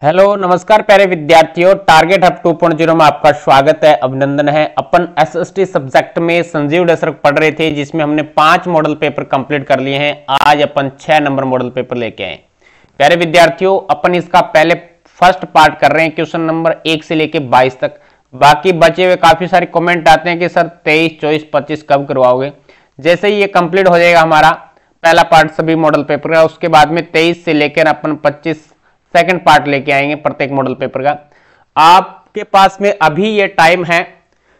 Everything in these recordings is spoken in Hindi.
हेलो नमस्कार प्यारे विद्यार्थियों, टारगेट हब 2.0 में आपका स्वागत है, अभिनंदन है। अपन एसएसटी सब्जेक्ट में संजीव डेसरक पढ़ रहे थे, जिसमें हमने 5 मॉडल पेपर कंप्लीट कर लिए हैं। आज अपन 6 नंबर मॉडल पेपर लेके आए। प्यारे विद्यार्थियों, अपन इसका पहले फर्स्ट पार्ट कर रहे हैं, क्वेश्चन नंबर 1 से लेके 22 तक। बाकी बचे हुए काफी सारे कॉमेंट आते हैं कि सर 23, 24, 25 कब करवाओगे। जैसे ही ये कंप्लीट हो जाएगा हमारा पहला पार्ट सभी मॉडल पेपर का, उसके बाद में 23 से लेकर अपन 25 सेकंड पार्ट लेके आएंगे प्रत्येक मॉडल पेपर का। आपके पास में अभी ये टाइम है,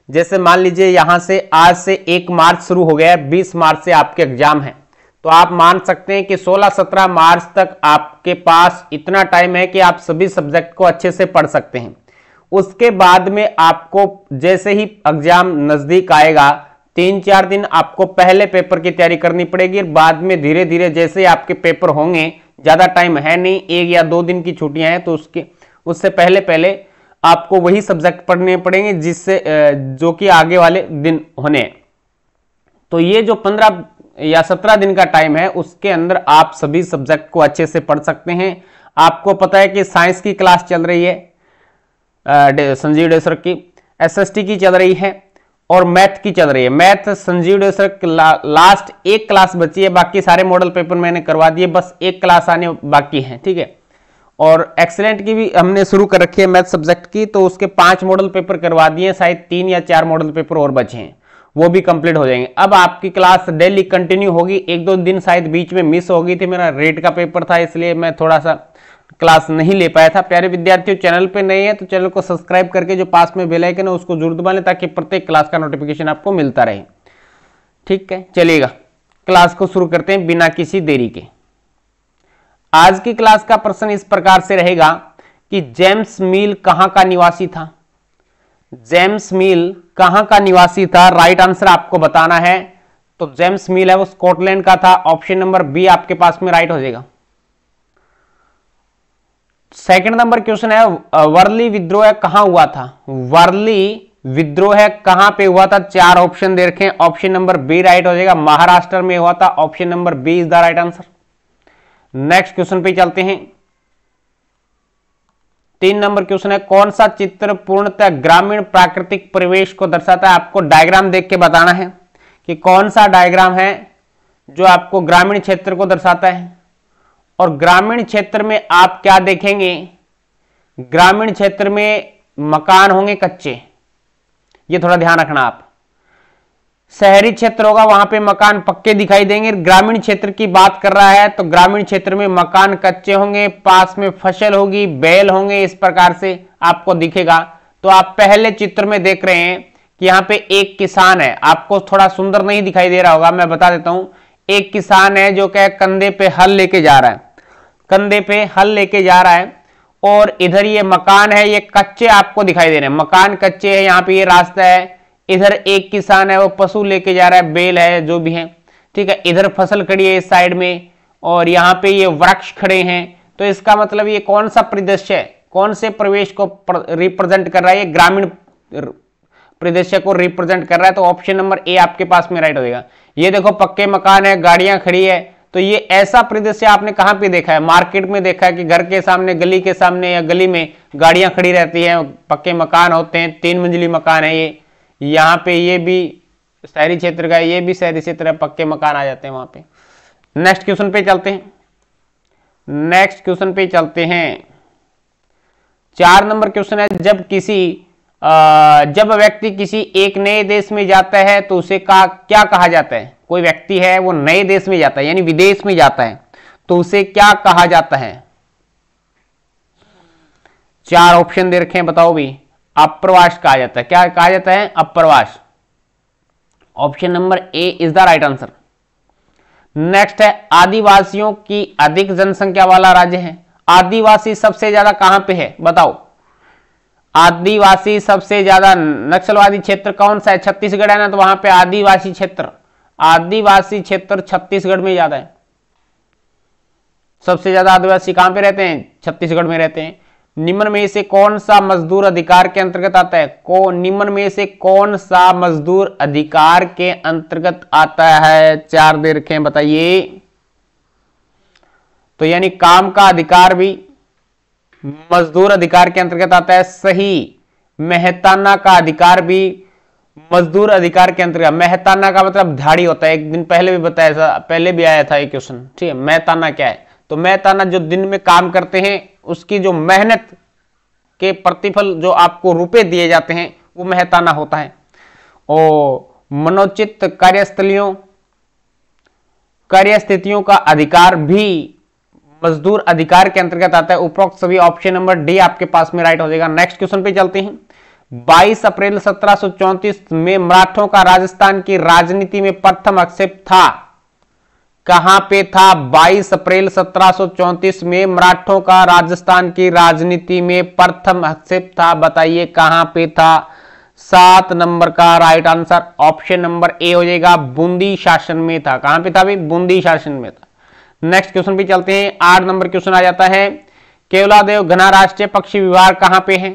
जैसे मान लीजिए यहां से आज से 1 मार्च शुरू हो गया है, 20 मार्च से आपके एग्जाम है, तो आप मान सकते हैं कि 16-17 मार्च तक आपके पास इतना टाइम है कि आप सभी सब्जेक्ट को अच्छे से पढ़ सकते हैं। उसके बाद में आपको जैसे ही एग्जाम नजदीक आएगा 3-4 दिन आपको पहले पेपर की तैयारी करनी पड़ेगी। बाद में धीरे धीरे जैसे आपके पेपर होंगे, ज्यादा टाइम है नहीं, 1 या 2 दिन की छुट्टियां हैं, तो उससे पहले आपको वही सब्जेक्ट पढ़ने पड़ेंगे जिससे जो कि आगे वाले दिन होने हैं। तो ये जो 15 या 17 दिन का टाइम है, उसके अंदर आप सभी सब्जेक्ट को अच्छे से पढ़ सकते हैं। आपको पता है कि साइंस की क्लास चल रही है, संजीव डेसरक की, एसएसटी की चल रही है और मैथ की चल रही है। मैथ संजीव डेसरक लास्ट 1 क्लास बची है, बाकी सारे मॉडल पेपर मैंने करवा दिए, बस 1 क्लास आने बाकी है, ठीक है। और एक्सीलेंट की भी हमने शुरू कर रखी है मैथ सब्जेक्ट की, तो उसके 5 मॉडल पेपर करवा दिए, शायद 3 या 4 मॉडल पेपर और बचे हैं, वो भी कंप्लीट हो जाएंगे। अब आपकी क्लास डेली कंटिन्यू होगी। 1-2 दिन शायद बीच में मिस हो गई थी, मेरा रेट का पेपर था, इसलिए मैं थोड़ा सा क्लास नहीं ले पाया था। प्यारे विद्यार्थियों, चैनल पे नए हैं तो चैनल को सब्सक्राइब करके जो पास में बेल आइकन है उसको जरूर दबा लें, ताकि प्रत्येक क्लास का नोटिफिकेशन आपको मिलता रहे। ठीक है, चलिएगा क्लास को शुरू करते हैं बिना किसी देरी के। आज की क्लास का प्रश्न इस प्रकार से रहेगा कि जेम्स मिल कहां का निवासी था। जेम्स मिल कहां का निवासी था, राइट आंसर आपको बताना है। तो जेम्स मिल है वो स्कॉटलैंड का था। ऑप्शन नंबर बी आपके पास में राइट हो जाएगा। सेकंड नंबर क्वेश्चन है, वर्ली विद्रोह कहां हुआ था। वर्ली विद्रोह कहां पे हुआ था, 4 ऑप्शन दे रखे हैं। ऑप्शन नंबर बी राइट हो जाएगा, महाराष्ट्र में हुआ था। Option number B is the right answer. Next question पे चलते हैं। 3 नंबर क्वेश्चन है, कौन सा चित्र पूर्णतः ग्रामीण प्राकृतिक परिवेश को दर्शाता है। आपको डायग्राम देख के बताना है कि कौन सा डायग्राम है जो आपको ग्रामीण क्षेत्र को दर्शाता है। और ग्रामीण क्षेत्र में आप क्या देखेंगे, ग्रामीण क्षेत्र में मकान होंगे कच्चे, ये थोड़ा ध्यान रखना आप। शहरी क्षेत्र होगा वहां पे मकान पक्के दिखाई देंगे। ग्रामीण क्षेत्र की बात कर रहा है तो ग्रामीण क्षेत्र में मकान कच्चे होंगे, पास में फसल होगी, बैल होंगे, इस प्रकार से आपको दिखेगा। तो आप पहले चित्र में देख रहे हैं कि यहाँ पे एक किसान है, आपको थोड़ा सुंदर नहीं दिखाई दे रहा होगा, मैं बता देता हूं। एक किसान है जो क्या कंधे पे हल लेके जा रहा है, कंधे पे हल लेके जा रहा है, और इधर ये मकान है, ये कच्चे आपको दिखाई दे रहे हैं, मकान कच्चे है। यहाँ पे ये रास्ता है, इधर एक किसान है वो पशु लेके जा रहा है, बैल है जो भी है, ठीक है। इधर फसल खड़ी है इस साइड में, और यहाँ पे ये वृक्ष खड़े हैं। तो इसका मतलब ये कौन सा परिदृश्य है, कौन से प्रवेश को रिप्रेजेंट कर रहा है, ये ग्रामीण परिदृश्य को रिप्रेजेंट कर रहा है। तो ऑप्शन नंबर ए आपके पास में राइट हो जाएगा। ये देखो पक्के मकान है, गाड़ियां खड़ी है, तो ये ऐसा परिदृश्य आपने कहां पे देखा है, मार्केट में देखा है कि घर के सामने, गली के सामने या गली में गाड़ियां खड़ी रहती हैं, पक्के मकान होते हैं, 3 मंजिली मकान है ये। यहाँ पे ये भी शहरी क्षेत्र का है, ये भी शहरी क्षेत्र है, पक्के मकान आ जाते हैं वहां पे। नेक्स्ट क्वेश्चन पे चलते हैं। नेक्स्ट क्वेश्चन पे चलते हैं। 4 नंबर क्वेश्चन है, जब व्यक्ति किसी एक नए देश में जाता है तो उसे क्या कहा जाता है। कोई व्यक्ति है वो नए देश में जाता है, यानी विदेश में जाता है, तो उसे क्या कहा जाता है। 4 ऑप्शन दे रखे हैं, बताओ भी। अप्रवास कहा जाता है। क्या कहा जाता है, अप्रवास। Option number A is the right answer. Next है, आदिवासियों की अधिक जनसंख्या वाला राज्य है। आदिवासी सबसे ज्यादा कहां पे है, बताओ। आदिवासी सबसे ज्यादा नक्सलवादी क्षेत्र कौन सा है, छत्तीसगढ़ है ना, तो वहां पे आदिवासी क्षेत्र छत्तीसगढ़ में ज्यादा है। सबसे ज्यादा आदिवासी कहां पे रहते हैं, छत्तीसगढ़ में रहते हैं। निम्न में से कौन सा मजदूर अधिकार के अंतर्गत आता है, निम्न में से कौन सा मजदूर अधिकार के अंतर्गत आता है। 4 दे रखे हैं, बताइए। तो यानी काम का अधिकार भी मजदूर अधिकार के अंतर्गत आता है। सही, मेहताना का अधिकार भी मजदूर अधिकार के अंतर्गत। मेहताना का मतलब दिहाड़ी होता है, एक दिन पहले भी बताया था, पहले भी आया था ये क्वेश्चन, ठीक है। मेहताना क्या है? तो मेहताना जो दिन में काम करते हैं उसकी जो मेहनत के प्रतिफल जो आपको रुपए दिए जाते हैं वो मेहताना होता है। और मनोचित कार्यस्थितियों का अधिकार भी मजदूर अधिकार के अंतर्गत आता है। उपरोक्त सभी ऑप्शन नंबर डी आपके पास में राइट हो जाएगा। नेक्स्ट क्वेश्चन पे चलते हैं। 22 अप्रैल 1734 में मराठों का राजस्थान की राजनीति में प्रथम हस्तक्षेप था। कहां पे था? 22 अप्रैल 1734 में मराठों का राजस्थान की राजनीति में प्रथम हस्तक्षेप था। बताइए कहां पे था? 7 नंबर का राइट आंसर ऑप्शन नंबर ए हो जाएगा, बूंदी शासन में था। कहां पे था भाई? बूंदी शासन में था। नेक्स्ट क्वेश्चन पे चलते हैं। 8 नंबर क्वेश्चन आ जाता है। केवलादेव घना राष्ट्रीय पक्षी विहार कहां पे है?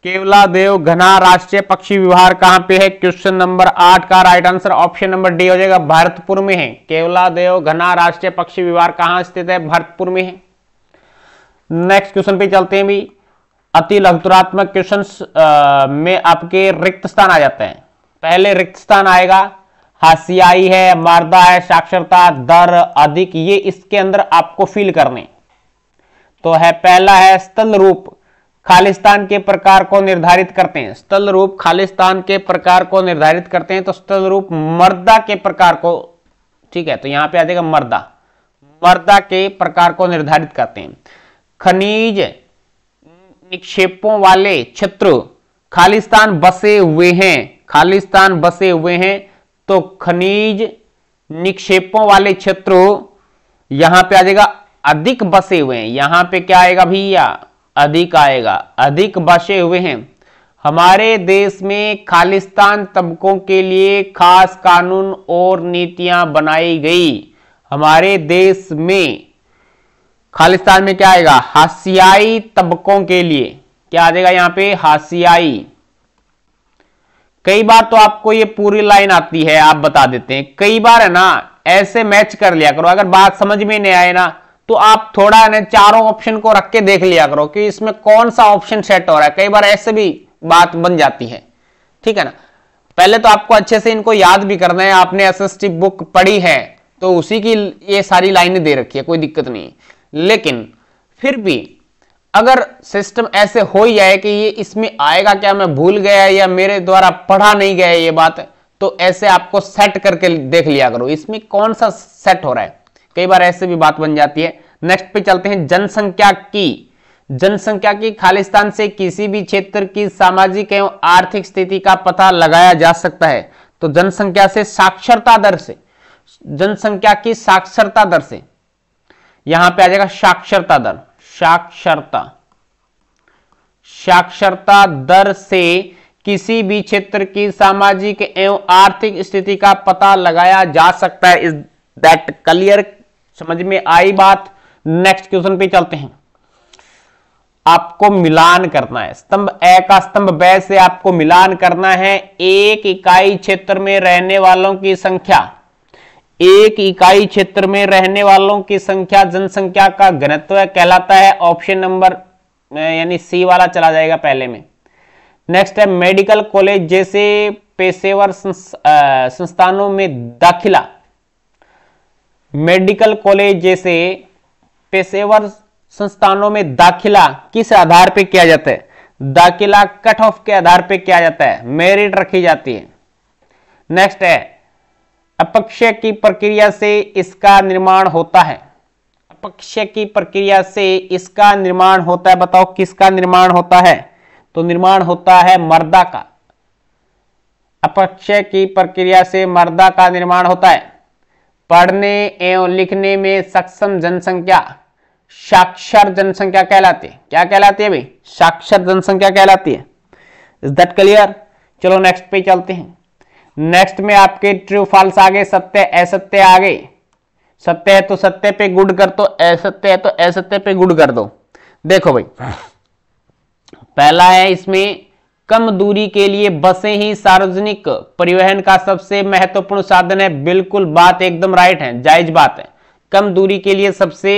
केवलादेव घना राष्ट्रीय पक्षी विहार कहां पे है? क्वेश्चन नंबर 8 का right answer option number D हो जाएगा, भरतपुर में है। केवलादेव घना राष्ट्रीय पक्षी विहार कहां स्थित है? भरतपुर में है। नेक्स्ट क्वेश्चन पे चलते हैं भी। अति लघुत्तरात्मक क्वेश्चन में आपके रिक्त स्थान आ जाते हैं। पहले रिक्त स्थान आएगा, हाशियाई है, मर्दा है, साक्षरता दर अधिक, ये इसके अंदर आपको फिल करने। तो है पहला है स्थल रूप खालिस्तान के प्रकार को निर्धारित करते हैं। स्थल रूप खालिस्तान के प्रकार को निर्धारित करते हैं, तो स्थल रूप मर्दा के प्रकार को, ठीक है, तो यहां पे आ जाएगा मर्दा के प्रकार को निर्धारित करते हैं। खनिज निक्षेपों वाले क्षेत्र खालिस्तान बसे हुए हैं, तो खनिज निक्षेपों वाले क्षेत्र यहां पे आ जाएगा अधिक बसे हुए हैं। यहां पे क्या आएगा भैया? अधिक आएगा, अधिक बसे हुए हैं। हमारे देश में खालिस्तान तबकों के लिए खास कानून और नीतियां बनाई गई। हमारे देश में खालिस्तान में क्या आएगा? हाशियाई तबकों के लिए क्या आ जाएगा? यहां पे हाशियाई। कई बार तो आपको ये पूरी लाइन आती है, आप बता देते हैं। कई बार है ना ऐसे मैच कर लिया करो, अगर बात समझ में नहीं आए ना तो आप थोड़ा ना चारों ऑप्शन को रख के देख लिया करो कि इसमें कौन सा ऑप्शन सेट हो रहा है। कई बार ऐसे भी बात बन जाती है, ठीक है ना। पहले तो आपको अच्छे से इनको याद भी करना है। आपने एसएसटी बुक पढ़ी है तो उसी की ये सारी लाइनें दे रखी है, कोई दिक्कत नहीं। लेकिन फिर भी अगर सिस्टम ऐसे हो ही जाए कि ये इसमें आएगा क्या, मैं भूल गया या मेरे द्वारा पढ़ा नहीं गया ये बात, तो ऐसे आपको सेट करके देख लिया करो इसमें कौन सा सेट हो रहा है। कई बार ऐसे भी बात बन जाती है। नेक्स्ट पे चलते हैं। जनसंख्या की खालिस्तान से किसी भी क्षेत्र की सामाजिक एवं आर्थिक स्थिति का पता लगाया जा सकता है। तो जनसंख्या से साक्षरता दर से, जनसंख्या की साक्षरता दर से यहां पे आ जाएगा साक्षरता दर। साक्षरता दर से किसी भी क्षेत्र की सामाजिक एवं आर्थिक स्थिति का पता लगाया जा सकता है। Is that clear? समझ में आई बात? नेक्स्ट क्वेश्चन पे चलते हैं। आपको मिलान करना है। स्तंभ ए का स्तंभ ब से आपको मिलान करना है। एक इकाई क्षेत्र में रहने वालों की संख्या, एक इकाई क्षेत्र में रहने वालों की संख्या जनसंख्या का घनत्व कहलाता है। ऑप्शन नंबर यानी सी वाला चला जाएगा पहले में। नेक्स्ट है मेडिकल कॉलेज जैसे पेशेवर संस्थानों में दाखिला। मेडिकल कॉलेज जैसे पेशेवर संस्थानों में दाखिला किस आधार पे किया जाता है? दाखिला कट ऑफ के आधार पे किया जाता है, मेरिट रखी जाती है। नेक्स्ट है अपक्षय की प्रक्रिया से इसका निर्माण होता है। अपक्षय की प्रक्रिया से इसका निर्माण होता है। बताओ किसका निर्माण होता है? तो निर्माण होता है मर्दा का। अपक्षय की प्रक्रिया से मर्दा का निर्माण होता है। पढ़ने एवं लिखने में सक्षम जनसंख्या साक्षर जनसंख्या कहलाती है। क्या कहलाती है भाई? साक्षर जनसंख्या कहलाती है। Is that clear? चलो नेक्स्ट पे चलते हैं। नेक्स्ट में आपके ट्रू फॉल्स आगे, सत्य असत्य आगे। सत्य है तो सत्य पे गुड कर दो, असत्य है तो असत्य पे गुड कर दो। देखो भाई पहला है इसमें कम दूरी के लिए बसें ही सार्वजनिक परिवहन का सबसे महत्वपूर्ण साधन है। बिल्कुल बात एकदम राइट है, जायज बात है। कम दूरी के लिए सबसे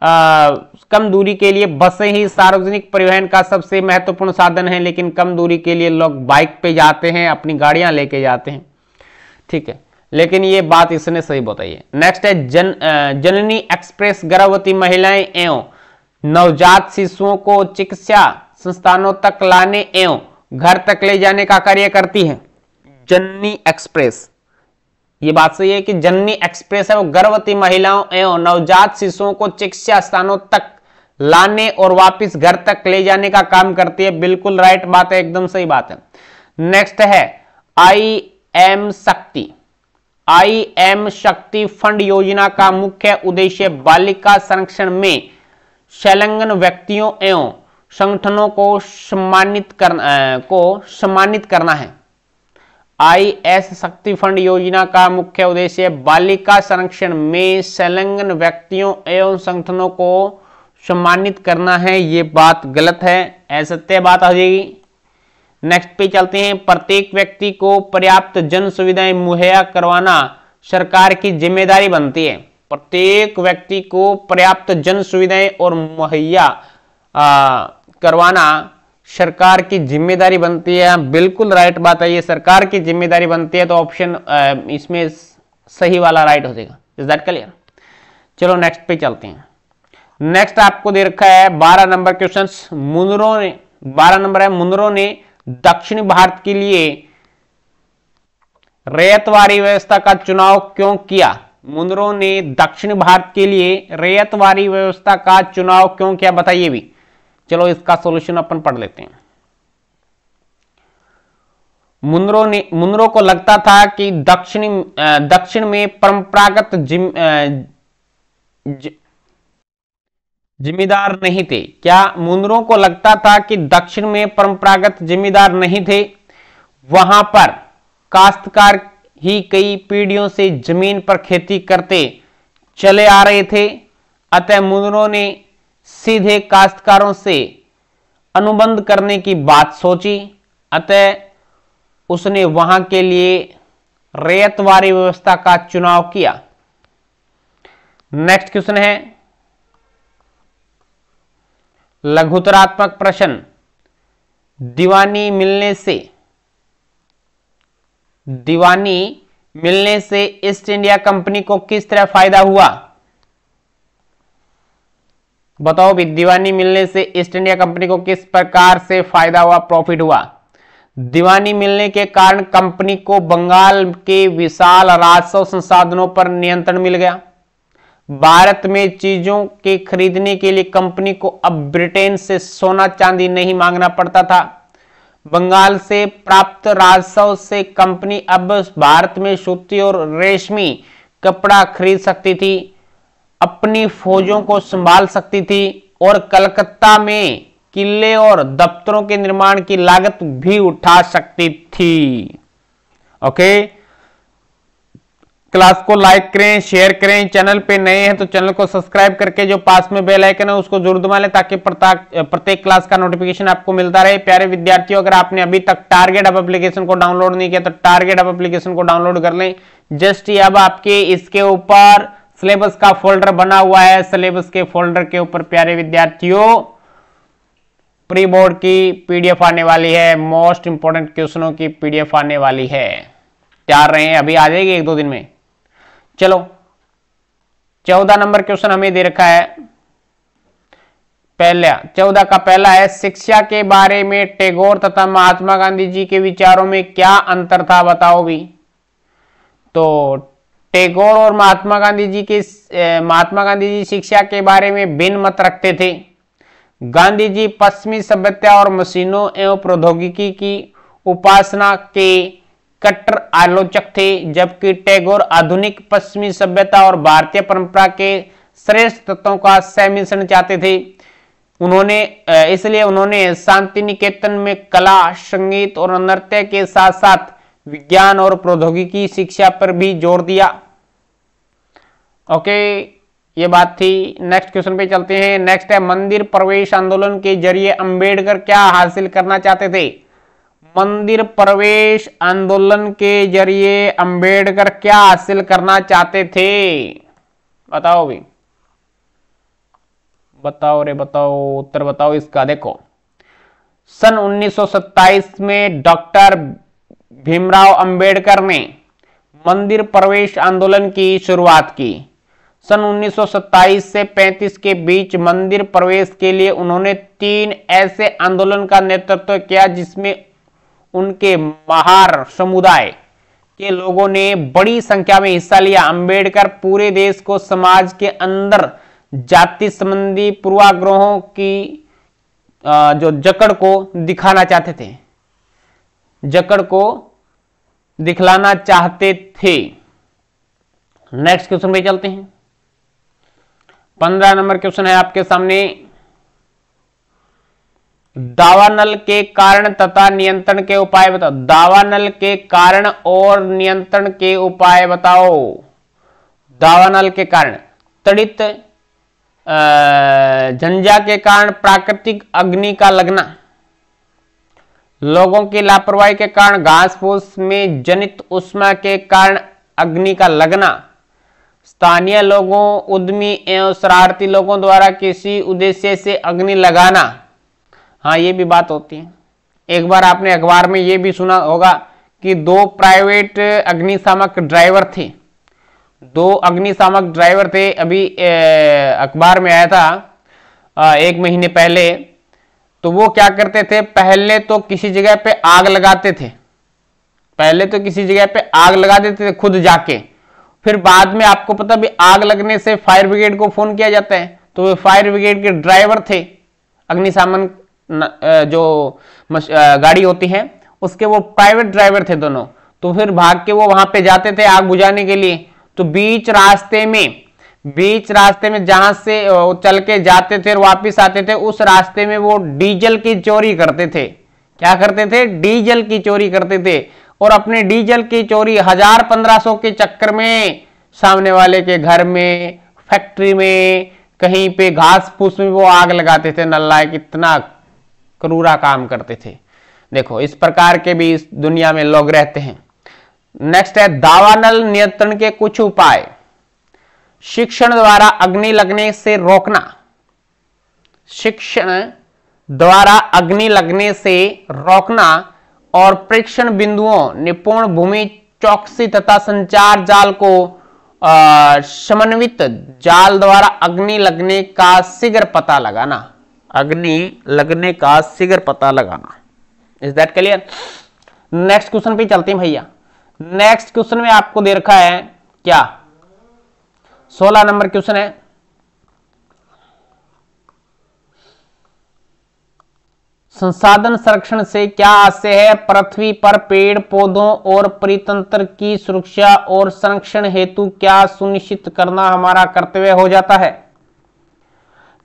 कम दूरी के लिए बसें ही सार्वजनिक परिवहन का सबसे महत्वपूर्ण साधन है, लेकिन कम दूरी के लिए लोग बाइक पे जाते हैं, अपनी गाड़ियां लेके जाते हैं। ठीक है, लेकिन ये बात इसने सही बताई है। नेक्स्ट है जननी एक्सप्रेस गर्भवती महिलाएं एवं नवजात शिशुओं को चिकित्सा संस्थानों तक लाने एवं घर तक ले जाने का कार्य करती है। जननी एक्सप्रेस, ये बात सही है कि जननी एक्सप्रेस है वो गर्भवती महिलाओं एवं नवजात शिशुओं को चिकित्सा स्थानों तक लाने और वापस घर तक ले जाने का काम करती है। बिल्कुल राइट बात है, एकदम सही बात है। नेक्स्ट है IM शक्ति। IM शक्ति फंड योजना का मुख्य उद्देश्य बालिका संरक्षण में संलग्न व्यक्तियों एवं संगठनों को सम्मानित करना है। IS शक्ति फंड योजना का मुख्य उद्देश्य बालिका संरक्षण में संलग्न व्यक्तियों एवं संगठनों को सम्मानित करना है। ये बात गलत है, असत्य बात आ जाएगी। नेक्स्ट पे चलते हैं। प्रत्येक व्यक्ति को पर्याप्त जन सुविधाएं मुहैया करवाना सरकार की जिम्मेदारी बनती है। प्रत्येक व्यक्ति को पर्याप्त जन सुविधाएं और मुहैया करवाना सरकार की जिम्मेदारी बनती है। बिल्कुल राइट बात है, ये सरकार की जिम्मेदारी बनती है, तो ऑप्शन इसमें सही वाला राइट हो जाएगा। Is that clear? चलो नेक्स्ट पे चलते हैं। नेक्स्ट आपको दे रखा है 12 नंबर क्वेश्चन। मुनरो ने 12 नंबर है, मुनरो ने दक्षिणी भारत के लिए रैयतवारी व्यवस्था का चुनाव क्यों किया? मुनरो ने दक्षिण भारत के लिए रैयतवारी व्यवस्था का चुनाव क्यों किया, बताइए भी। चलो इसका सॉल्यूशन अपन पढ़ लेते हैं। मुनरो को लगता था कि दक्षिण में परंपरागत जिम्मेदार नहीं थे। क्या मुनरो को लगता था कि दक्षिण में परंपरागत जिम्मेदार नहीं थे? वहां पर काश्तकार ही कई पीढ़ियों से जमीन पर खेती करते चले आ रहे थे, अतः मुनरो ने सीधे काश्तकारों से अनुबंध करने की बात सोची, अतः उसने वहां के लिए रैयतवारी व्यवस्था का चुनाव किया। नेक्स्ट क्वेश्चन है लघुतरात्मक प्रश्न। दीवानी मिलने से ईस्ट इंडिया कंपनी को किस तरह फायदा हुआ? बताओ भी, दीवानी मिलने से ईस्ट इंडिया कंपनी को किस प्रकार से फायदा हुआ, प्रॉफिट हुआ? दीवानी मिलने के कारण कंपनी को बंगाल के विशाल राजस्व संसाधनों पर नियंत्रण मिल गया। भारत में चीजों के खरीदने के लिए कंपनी को अब ब्रिटेन से सोना चांदी नहीं मांगना पड़ता था। बंगाल से प्राप्त राजस्व से कंपनी अब भारत में सूती और रेशमी कपड़ा खरीद सकती थी, अपनी फौजों को संभाल सकती थी और कलकत्ता में किले और दफ्तरों के निर्माण की लागत भी उठा सकती थी। ओके, क्लास को लाइक करें, शेयर करें। चैनल पे नए हैं तो चैनल को सब्सक्राइब करके जो पास में बेल आइकन है उसको जरूर दबा लें, ताकि प्रत्येक क्लास का नोटिफिकेशन आपको मिलता रहे। प्यारे विद्यार्थियों, अगर आपने अभी तक टारगेट हब एप्लीकेशन को डाउनलोड नहीं किया तो टारगेट हब एप्लीकेशन को डाउनलोड कर लें। जस्ट अब आपके इसके ऊपर सिलेबस का फोल्डर बना हुआ है। सिलेबस के फोल्डर के ऊपर प्यारे विद्यार्थियों प्री बोर्ड की पीडीएफ आने वाली है, मोस्ट इंपोर्टेंट क्वेश्चनों की पीडीएफ आने वाली है। तैयार रहे, अभी आ जाएगी 1-2 दिन में। चलो 14 नंबर क्वेश्चन हमें दे रखा है। पहला 14 का पहला है, शिक्षा के बारे में टैगोर तथा महात्मा गांधी जी के विचारों में क्या अंतर था, बताओ भी। तो टैगोर और महात्मा गांधी जी शिक्षा के बारे में भिन्न मत रखते थे। गांधी जी पश्चिमी सभ्यता और मशीनों एवं प्रौद्योगिकी की उपासना के कट्टर आलोचक थे, जबकि टैगोर आधुनिक पश्चिमी सभ्यता और भारतीय परंपरा के श्रेष्ठ तत्वों का सम्मिश्रण चाहते थे। इसलिए उन्होंने शांति निकेतन में कला, संगीत और नृत्य के साथ साथ विज्ञान और प्रौद्योगिकी शिक्षा पर भी जोर दिया। ओके, ये बात थी। नेक्स्ट क्वेश्चन पे चलते हैं। नेक्स्ट है, मंदिर प्रवेश आंदोलन के जरिए अंबेडकर क्या हासिल करना चाहते थे? मंदिर प्रवेश आंदोलन के जरिए अंबेडकर क्या हासिल करना चाहते थे, बताओ भी। बताओ रे बताओ, उत्तर बताओ इसका। देखो सन 1927 में डॉक्टर भीमराव अंबेडकर ने मंदिर प्रवेश आंदोलन की शुरुआत की। सन 1927 से 35 के बीच मंदिर प्रवेश के लिए उन्होंने 3 ऐसे आंदोलन का नेतृत्व किया जिसमें उनके महार समुदाय के लोगों ने बड़ी संख्या में हिस्सा लिया। अंबेडकर पूरे देश को समाज के अंदर जाति संबंधी पूर्वाग्रहों की जो जकड़ को दिखाना चाहते थे, जकड़ को दिखलाना चाहते थे। नेक्स्ट क्वेश्चन पे चलते हैं। 15 नंबर क्वेश्चन है आपके सामने। दावानल के कारण तथा नियंत्रण के उपाय बताओ। दावानल के कारण और नियंत्रण के उपाय बताओ। दावानल के कारण तड़ित झंझा के कारण प्राकृतिक अग्नि का लगना, लोगों की लापरवाही के कारण घास फूस में जनित उष्मा के कारण अग्नि का लगना, स्थानीय लोगों, उद्यमी एवं शरारती लोगों द्वारा किसी उद्देश्य से अग्नि लगाना। हाँ, ये भी बात होती है। एक बार आपने अखबार में ये भी सुना होगा कि 2 प्राइवेट अग्निशामक ड्राइवर थे। 2 अग्निशामक ड्राइवर थे। अभी अखबार में आया था 1 महीने पहले। तो वो क्या करते थे, पहले तो किसी जगह पे आग लगाते थे, पहले तो किसी जगह पे आग लगा देते थे खुद जाके। फिर बाद में आपको पता भी आग लगने से फायर ब्रिगेड को फोन किया जाता है। तो वे फायर ब्रिगेड के ड्राइवर थे, अग्निशमन जो गाड़ी होती है उसके वो प्राइवेट ड्राइवर थे दोनों। तो फिर भाग के वो वहां पे जाते थे आग बुझाने के लिए। तो बीच रास्ते में जहां से वो चल के जाते थे और वापिस आते थे, उस रास्ते में वो डीजल की चोरी करते थे। क्या करते थे? डीजल की चोरी करते थे। और अपने डीजल की चोरी 1000-1500 के चक्कर में सामने वाले के घर में, फैक्ट्री में, कहीं पे घास फूस में वो आग लगाते थे। नालायक, इतना क्रूरा काम करते थे। देखो इस प्रकार के भी इस दुनिया में लोग रहते हैं। नेक्स्ट है दावानल नियंत्रण के कुछ उपाय। शिक्षण द्वारा अग्नि लगने से रोकना, शिक्षण द्वारा अग्नि लगने से रोकना और परीक्षण बिंदुओं, निपुण भूमि चौकसी तथा संचार जाल को समन्वित जाल द्वारा अग्नि लगने का शीघ्र पता लगाना, अग्नि लगने का शीघ्र पता लगाना। Is that clear? Next question पे चलते हैं भैया। नेक्स्ट क्वेश्चन में आपको दे रखा है क्या, 16 नंबर क्वेश्चन है। संसाधन संरक्षण से क्या आशय है? पृथ्वी पर पेड़ पौधों और परितंत्र की सुरक्षा और संरक्षण हेतु क्या सुनिश्चित करना हमारा कर्तव्य हो जाता है?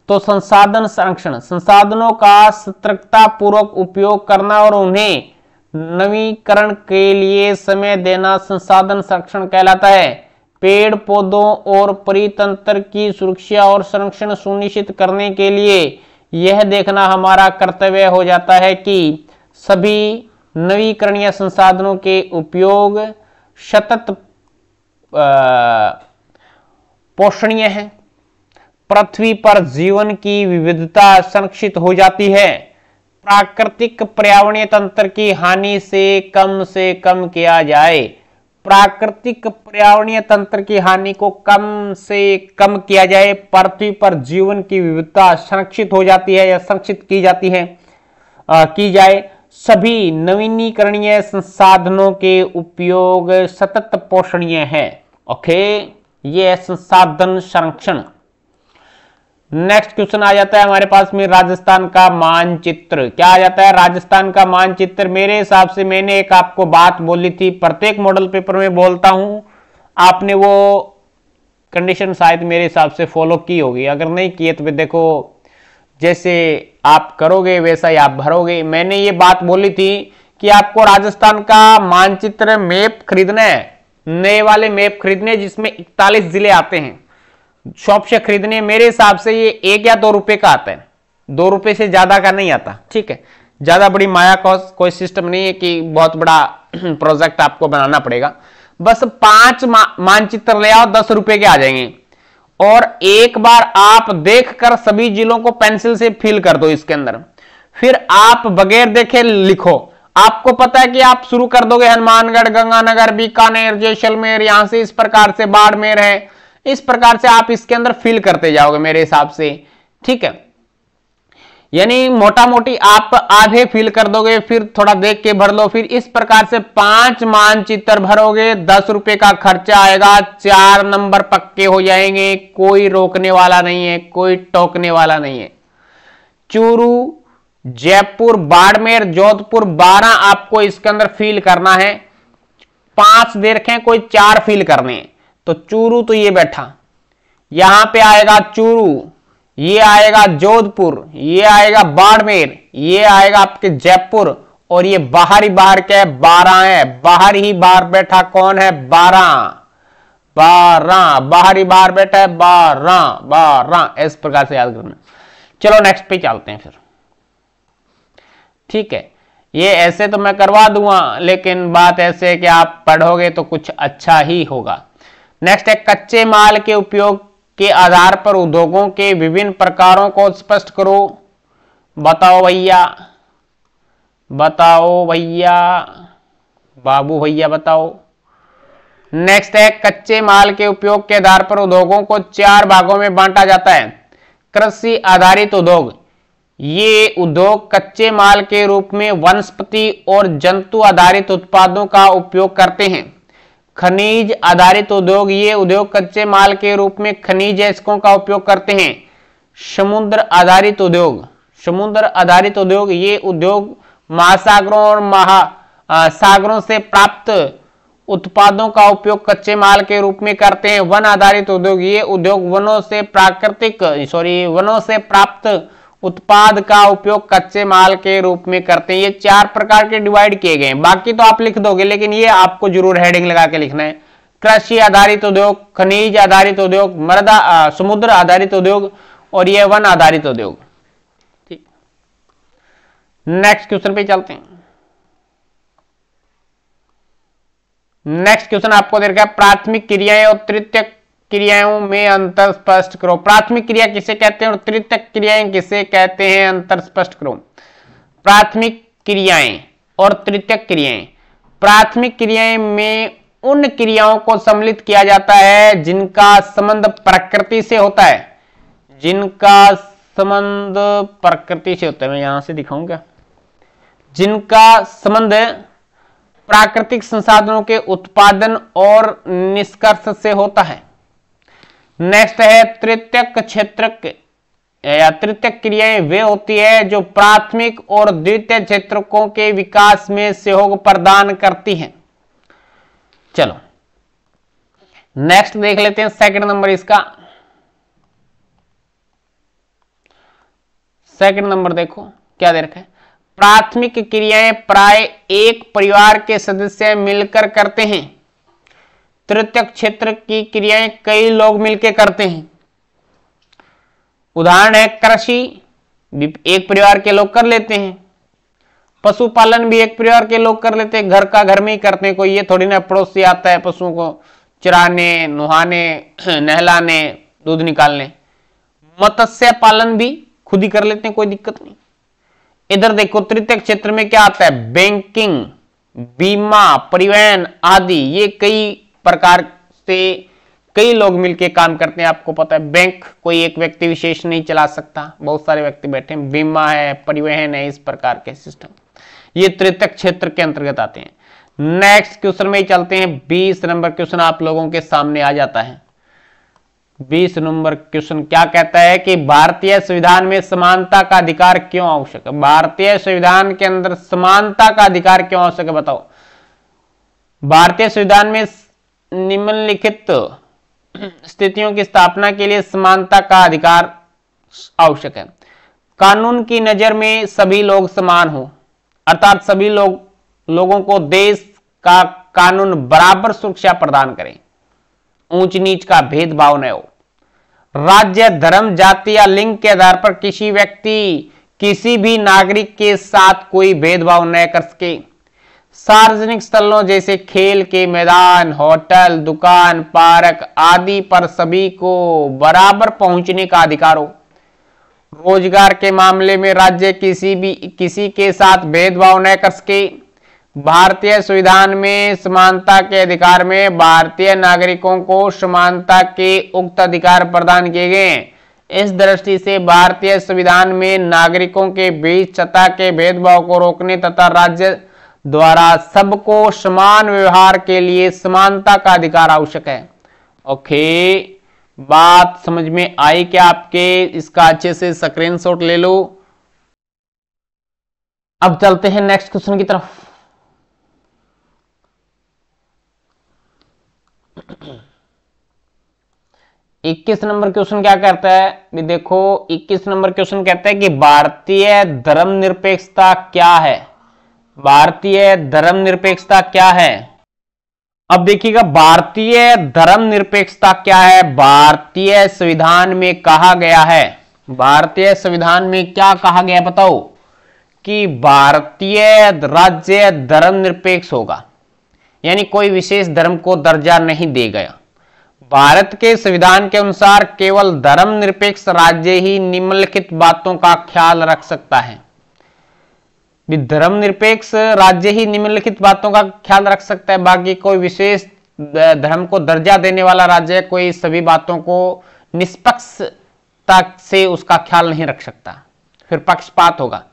तो संसाधन संरक्षण, संसाधनों का सतर्कता पूर्वक उपयोग करना और उन्हें नवीकरण के लिए समय देना संसाधन संरक्षण कहलाता है। पेड़ पौधों और परितंत्र की सुरक्षा और संरक्षण सुनिश्चित करने के लिए यह देखना हमारा कर्तव्य हो जाता है कि सभी नवीकरणीय संसाधनों के उपयोग सतत पोषणीय है। पृथ्वी पर जीवन की विविधता संरक्षित हो जाती है। प्राकृतिक पर्यावरणीय तंत्र की हानि से कम किया जाए। प्राकृतिक पर्यावरणीय तंत्र की हानि को कम से कम किया जाए। पृथ्वी पर जीवन की विविधता संरक्षित हो जाती है या संरक्षित की जाती है की जाए। सभी नवीनीकरणीय संसाधनों के उपयोग सतत पोषणीय है। ओके, ये है संसाधन संरक्षण। नेक्स्ट क्वेश्चन आ जाता है हमारे पास में राजस्थान का मानचित्र। क्या आ जाता है? राजस्थान का मानचित्र। मेरे हिसाब से मैंने एक आपको बात बोली थी, प्रत्येक मॉडल पेपर में बोलता हूं, आपने वो कंडीशन शायद मेरे हिसाब से फॉलो की होगी। अगर नहीं किए तो देखो, जैसे आप करोगे वैसा ही आप भरोगे। मैंने ये बात बोली थी कि आपको राजस्थान का मानचित्र मैप खरीदना है, नए वाले मैप खरीदने, जिसमें 41 जिले आते हैं। शॉप से खरीदने मेरे हिसाब से ये 1 या 2 रुपए का आता है, 2 रुपए से ज्यादा का नहीं आता। ठीक है, ज्यादा बड़ी माया का कोई सिस्टम नहीं है कि बहुत बड़ा प्रोजेक्ट आपको बनाना पड़ेगा। बस 5 मानचित्र ले आओ, 10 रुपए के आ जाएंगे। और एक बार आप देखकर सभी जिलों को पेंसिल से फिल कर दो इसके अंदर, फिर आप बगैर देखे लिखो। आपको पता है कि आप शुरू कर दोगे हनुमानगढ़, गंगानगर, बीकानेर, जैसलमेर, यहां से इस प्रकार से बाड़मेर है, इस प्रकार से आप इसके अंदर फिल करते जाओगे मेरे हिसाब से, ठीक है। यानी मोटा मोटी आप आधे फिल कर दोगे, फिर थोड़ा देख के भर लो, फिर इस प्रकार से 5 मानचित्र भरोगे, 10 रुपए का खर्चा आएगा, 4 नंबर पक्के हो जाएंगे, कोई रोकने वाला नहीं है, कोई टोकने वाला नहीं है। चूरू, जयपुर, बाड़मेर, जोधपुर 12 आपको इसके अंदर फिल करना है। 5 दे रखे हैं, कोई 4 फिल करने हैं। तो चूरू तो ये बैठा, यहां पे आएगा चूरू, ये आएगा जोधपुर, ये आएगा बाड़मेर, ये आएगा आपके जयपुर, और ये बाहर क्या है, 12 है। बाहर ही बाहर बैठा कौन है, 12 बाहर ही बाहर बैठा है, 12 इस प्रकार से याद करना। चलो नेक्स्ट पे चलते हैं फिर, ठीक है। ये ऐसे तो मैं करवा दूंगा, लेकिन बात ऐसे है कि आप पढ़ोगे तो कुछ अच्छा ही होगा। नेक्स्ट है कच्चे माल के उपयोग के आधार पर उद्योगों के विभिन्न प्रकारों को स्पष्ट करो। बताओ भैया, बताओ भैया, बाबू भैया बताओ। नेक्स्ट है कच्चे माल के उपयोग के आधार पर उद्योगों को 4 भागों में बांटा जाता है। कृषि आधारित उद्योग, ये उद्योग कच्चे माल के रूप में वनस्पति और जंतु आधारित उत्पादों का उपयोग करते हैं। खनिज आधारित उद्योग, ये उद्योग कच्चे माल के रूप में खनिज अयस्कों का उपयोग करते हैं। समुद्र आधारित उद्योग, समुद्र आधारित उद्योग, ये उद्योग महासागरों और सागरों से प्राप्त उत्पादों का उपयोग कच्चे माल के रूप में करते हैं। वन आधारित उद्योग, ये उद्योग वनों से प्राप्त उत्पाद का उपयोग कच्चे माल के रूप में करते हैं। ये 4 प्रकार के डिवाइड किए गए हैं, बाकी तो आप लिख दोगे, लेकिन ये आपको जरूर हेडिंग लगा के लिखना है। कृषि आधारित उद्योग, खनिज आधारित उद्योग, समुद्र आधारित उद्योग, और ये वन आधारित उद्योग, ठीक। नेक्स्ट क्वेश्चन पे चलते हैं। नेक्स्ट क्वेश्चन आपको दे रखा है प्राथमिक क्रियाएं और तृतीयक क्रियाओं में अंतर स्पष्ट करो। प्राथमिक क्रिया किसे कहते हैं और तृतीयक क्रियाएं किसे कहते हैं, अंतर स्पष्ट करो। प्राथमिक क्रियाएं और तृतीयक क्रियाएं। प्राथमिक क्रियाएं में उन क्रियाओं को सम्मिलित किया जाता है जिनका संबंध प्रकृति से होता है, जिनका संबंध प्रकृति से होता है। मैं यहां से दिखाऊं क्या, जिनका संबंध प्राकृतिक संसाधनों के उत्पादन और निष्कर्ष से होता है। नेक्स्ट है तृतीयक क्षेत्र या तृतीयक क्रियाएं वे होती है जो प्राथमिक और द्वितीय क्षेत्रकों के विकास में सहयोग प्रदान करती हैं। चलो नेक्स्ट देख लेते हैं, सेकंड नंबर इसका। सेकंड नंबर देखो क्या दे रखा है, प्राथमिक क्रियाएं प्राय एक परिवार के सदस्य मिलकर करते हैं। तृतीयक क्षेत्र की क्रियाएं कई लोग मिलकर करते हैं। उदाहरण है कृषि, एक परिवार के लोग कर लेते हैं। पशुपालन भी एक परिवार के लोग कर लेते हैं, घर का घर में ही करते हैं। कोई ये थोड़ी ना पड़ोसी आता है पशुओं को चराने, नुहाने, नहलाने, दूध निकालने। मत्स्य पालन भी खुद ही कर लेते हैं, कोई दिक्कत नहीं। इधर देखो तृतीयक क्षेत्र में क्या आता है, बैंकिंग, बीमा, परिवहन आदि, ये कई प्रकार से कई लोग मिलकर काम करते हैं। आपको पता है बैंक कोई एक व्यक्ति विशेष नहीं चला सकता, बहुत सारे व्यक्ति बैठे हैं। बीमा है, परिवहन है, इस प्रकार के सिस्टम ये तृतीयक क्षेत्र के अंतर्गत आते हैं। नेक्स्ट क्वेश्चन में ही चलते हैं। 20 नंबर क्वेश्चन आप लोगों के सामने आ जाता है। 20 नंबर क्वेश्चन क्या कहता है कि भारतीय संविधान में समानता का अधिकार क्यों आवश्यक है। भारतीय संविधान के अंदर समानता का अधिकार क्यों आवश्यक है, बताओ। भारतीय संविधान में निम्नलिखित स्थितियों की स्थापना के लिए समानता का अधिकार आवश्यक है। कानून की नजर में सभी लोग समान हो, अर्थात सभी लोगों को देश का कानून बराबर सुरक्षा प्रदान करे, ऊंच नीच का भेदभाव न हो। राज्य, धर्म, जाति या लिंग के आधार पर किसी व्यक्ति, किसी भी नागरिक के साथ कोई भेदभाव न कर सके। सार्वजनिक स्थलों जैसे खेल के मैदान, होटल, दुकान, पार्क आदि पर सभी को बराबर पहुंचने का अधिकार हो। रोजगार के मामले में राज्य किसी के साथ भेदभाव न कर सके। भारतीय संविधान में समानता के अधिकार में भारतीय नागरिकों को समानता के उक्त अधिकार प्रदान किए गए हैं। इस दृष्टि से भारतीय संविधान में नागरिकों के बीच सत्ता के भेदभाव को रोकने तथा राज्य द्वारा सबको समान व्यवहार के लिए समानता का अधिकार आवश्यक है। ओके, बात समझ में आई क्या आपके? इसका अच्छे से स्क्रीनशॉट ले लो। अब चलते हैं नेक्स्ट क्वेश्चन की तरफ। इक्कीस नंबर क्वेश्चन क्या कहता है? भी देखो, 21 नंबर क्वेश्चन कहता है कि भारतीय धर्मनिरपेक्षता क्या है। भारतीय धर्मनिरपेक्षता क्या है? अब देखिएगा, भारतीय धर्मनिरपेक्षता क्या है। भारतीय संविधान में कहा गया है, भारतीय संविधान में क्या कहा गया बताओ? कि भारतीय राज्य धर्मनिरपेक्ष होगा, यानी कोई विशेष धर्म को दर्जा नहीं दिया गया। भारत के संविधान के अनुसार केवल धर्मनिरपेक्ष राज्य ही निम्नलिखित बातों का ख्याल रख सकता है। धर्मनिरपेक्ष राज्य ही निम्नलिखित बातों का ख्याल रख सकता है, बाकी कोई विशेष धर्म को दर्जा देने वाला राज्य कोई सभी बातों को निष्पक्षता से उसका ख्याल नहीं रख सकता, फिर पक्षपात होगा।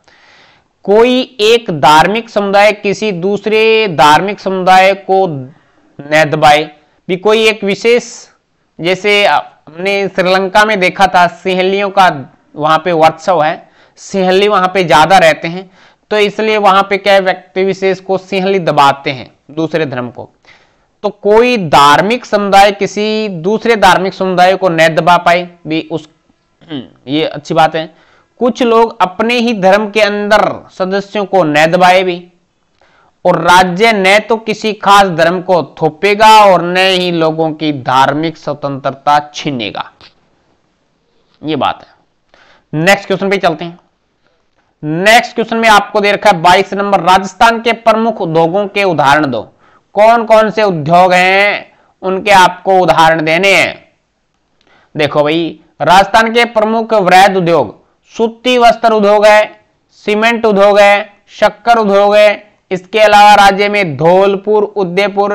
कोई एक धार्मिक समुदाय किसी दूसरे धार्मिक समुदाय को न दबाए। भी कोई एक विशेष, जैसे हमने श्रीलंका में देखा था, सिंहलियों का वहां पे वर्चस्व है, सिंहली वहां पे ज्यादा रहते हैं, तो इसलिए वहां पे क्या व्यक्ति विशेष को सिंहली दबाते हैं दूसरे धर्म को। तो कोई धार्मिक समुदाय किसी दूसरे धार्मिक समुदाय को न दबा पाए भी उस ये अच्छी बात है। कुछ लोग अपने ही धर्म के अंदर सदस्यों को न दबाए भी, और राज्य न तो किसी खास धर्म को थोपेगा और न ही लोगों की धार्मिक स्वतंत्रता छीनेगा। ये बात है। नेक्स्ट क्वेश्चन पे चलते हैं। नेक्स्ट क्वेश्चन में आपको दे रखा है 22 नंबर, राजस्थान के प्रमुख उद्योगों के उदाहरण दो। कौन कौन से उद्योग हैं उनके आपको उदाहरण देने हैं। देखो भाई, राजस्थान के प्रमुख वृहद उद्योग सूती वस्त्र उद्योग है, सीमेंट उद्योग है, शक्कर उद्योग है। इसके अलावा राज्य में धौलपुर उदयपुर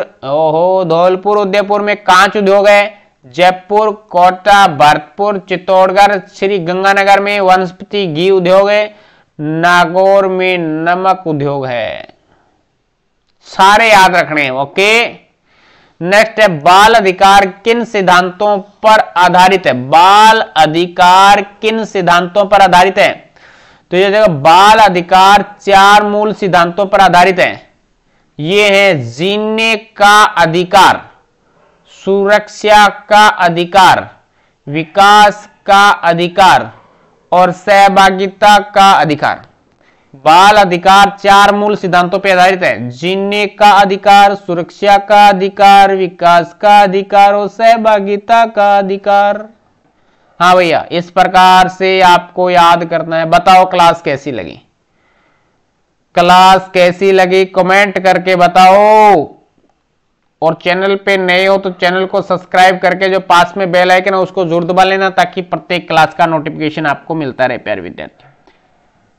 में कांच उद्योग है। जयपुर, कोटा, भरतपुर, चित्तौड़गढ़, श्री गंगानगर में वनस्पति घी उद्योग है। नागौर में नमक उद्योग है। सारे याद रखने हैं। ओके, नेक्स्ट है, बाल अधिकार किन सिद्धांतों पर आधारित है। बाल अधिकार किन सिद्धांतों पर आधारित है? तो ये देखो, बाल अधिकार 4 मूल सिद्धांतों पर आधारित है। ये है जीने का अधिकार, सुरक्षा का अधिकार, विकास का अधिकार और सहभागिता का अधिकार। बाल अधिकार 4 मूल सिद्धांतों पर आधारित है। जीने का अधिकार, सुरक्षा का अधिकार, विकास का अधिकार और सहभागिता का अधिकार। हाँ भैया, इस प्रकार से आपको याद करना है। बताओ क्लास कैसी लगी? क्लास कैसी लगी कमेंट करके बताओ। और चैनल पे नए हो तो चैनल को सब्सक्राइब करके जो पास में बेल आइकन है उसको जरूर दबा लेना, ताकि प्रत्येक क्लास का नोटिफिकेशन आपको मिलता रहे प्यारे विद्यार्थी।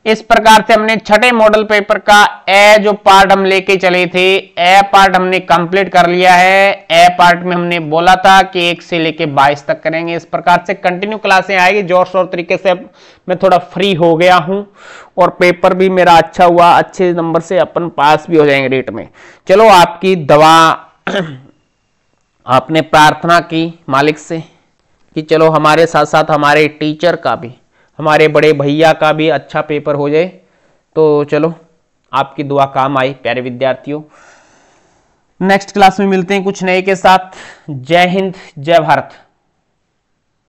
इस प्रकार से हमने छठे मॉडल पेपर का ए जो पार्ट हम लेके चले थे, ए पार्ट हमने कंप्लीट कर लिया है। ए पार्ट में हमने बोला था कि 1 से लेके 22 तक करेंगे। इस प्रकार से कंटिन्यू क्लासें आएगी। जोर शोर तरीके से मैं थोड़ा फ्री हो गया हूं और पेपर भी मेरा अच्छा हुआ, अच्छे नंबर से अपन पास भी हो जाएंगे रेट में। चलो, आपकी दवा आपने प्रार्थना की मालिक से कि चलो हमारे साथ साथ हमारे टीचर का भी, हमारे बड़े भैया का भी अच्छा पेपर हो जाए। तो चलो, आपकी दुआ काम आई प्यारे विद्यार्थियों। नेक्स्ट क्लास में मिलते हैं कुछ नए के साथ। जय हिंद, जय भारत।